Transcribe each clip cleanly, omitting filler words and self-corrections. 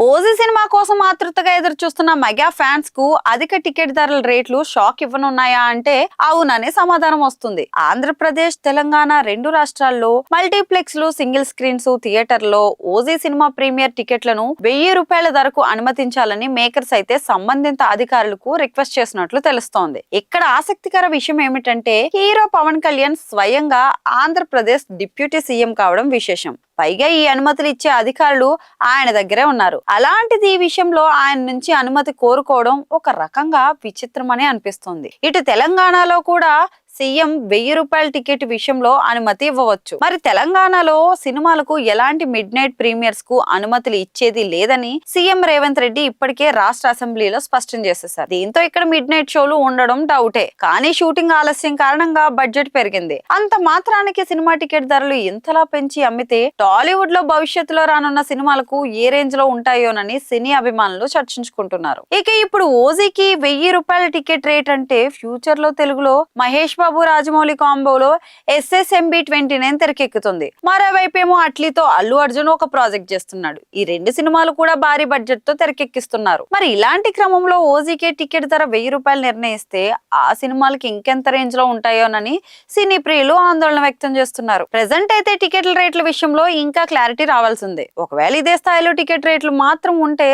OG cinema కోసం ఆతృతగా ఎదురు చూస్తున్న మెగా ఫ్యాన్స్ కు అధిక టికెట్ ధరల రేట్లు షాక్ ఇవ్వనున్నాయా అంటే అవుననే సమాధానం వస్తుంది. ఆంధ్రప్రదేశ్, తెలంగాణ రెండు రాష్ట్రాల్లో మల్టీప్లెక్స్ లు, సింగిల్ స్క్రీన్స్, థియేటర్లో ఓజీ సినిమా ప్రీమియర్ టికెట్లను ₹1000 ధరకు అనుమతించాలని మేకర్స్ అయితే సంబంధిత అధికారులకు రిక్వెస్ట్ చేసినట్లు తెలుస్తోంది. ఇక్కడ ఆసక్తికర విషయం ఏమిటంటే హీరో పవన్ కళ్యాణ్ స్వయంగా ఆంధ్రప్రదేశ్ డిప్యూటీ సీఎం కావడం విశేషం. పైగా ఈ అనుమతులు ఇచ్చే అధికారులు ఆయన దగ్గరే ఉన్నారు. అలాంటిది ఈ విషయంలో ఆయన నుంచి అనుమతి కోరుకోవడం ఒక రకంగా విచిత్రమని అనిపిస్తుంది. ఇటు తెలంగాణలో కూడా సీఎం ₹1000 టికెట్ విషయంలో అనుమతి ఇవ్వవచ్చు. మరి తెలంగాణలో సినిమాలకు ఎలాంటి మిడ్ నైట్ ప్రీమియర్స్ కు అనుమతులు ఇచ్చేది లేదని సీఎం రేవంత్ రెడ్డి ఇప్పటికే రాష్ట్ర అసెంబ్లీలో స్పష్టం చేసేశారు. దీంతో ఇక్కడ మిడ్ నైట్ షోలు ఉండడం డౌటే. కానీ షూటింగ్ ఆలస్యం కారణంగా బడ్జెట్ పెరిగింది. అంత మాత్రానికి సినిమా టికెట్ ధరలు ఇంతలా పెంచి అమ్మితే టాలీవుడ్ లో భవిష్యత్తులో రానున్న సినిమాలకు ఏ రేంజ్ లో ఉంటాయోనని సినీ అభిమానులు చర్చించుకుంటున్నారు. ఇక ఇప్పుడు ఓజీకి ₹1000 టికెట్ రేట్ అంటే ఫ్యూచర్ లో తెలుగులో మహేష్ బాబు, రాజమౌళి కాంబోలో SSMB 29 తెరకెక్కుతుంది. మరోవైపేమో అట్లీతో అల్లు అర్జున్ ఒక ప్రాజెక్ట్ చేస్తున్నాడు. ఈ రెండు సినిమాలు కూడా భారీ బడ్జెట్ తో తెరకెక్కిస్తున్నారు. మరి ఇలాంటి క్రమంలో ఓజీకే టికెట్ ధర ₹1000 నిర్ణయిస్తే ఆ సినిమాలకి ఇంకెంత రేంజ్ లో ఉంటాయోనని సినీ ప్రియులు ఆందోళన వ్యక్తం చేస్తున్నారు. ప్రెసెంట్ అయితే టికెట్ల రేట్ల విషయంలో ఇంకా క్లారిటీ రావాల్సిందే. ఒకవేళ ఇదే స్థాయిలో టికెట్ రేట్లు మాత్రం ఉంటే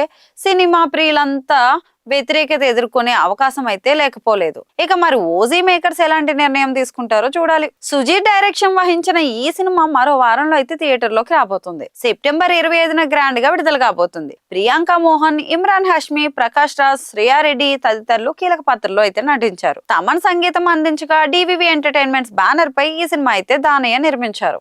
సినిమా ప్రియులంతా వ్యతిరేకత ఎదుర్కొనే అవకాశం అయితే లేకపోలేదు. ఇక మరి ఓజీ మేకర్స్ ఎలాంటి నిర్ణయం తీసుకుంటారో చూడాలి. సుజీత్ డైరెక్షన్ వహించిన ఈ సినిమా మరో వారంలో అయితే థియేటర్ లోకి రాబోతుంది. సెప్టెంబర్ 25న గ్రాండ్ గా విడుదల కాబోతుంది. ప్రియాంక మోహన్, ఇమ్రాన్ హాష్మి, ప్రకాష్ రాజ్, శ్రేయా రెడ్డి తదితరులు కీలక పాత్రలో అయితే నటించారు. తమన్ సంగీతం అందించగా DVV ఎంటర్టైన్మెంట్స్ బ్యానర్ పై ఈ సినిమా అయితే దానయ్య నిర్మించారు.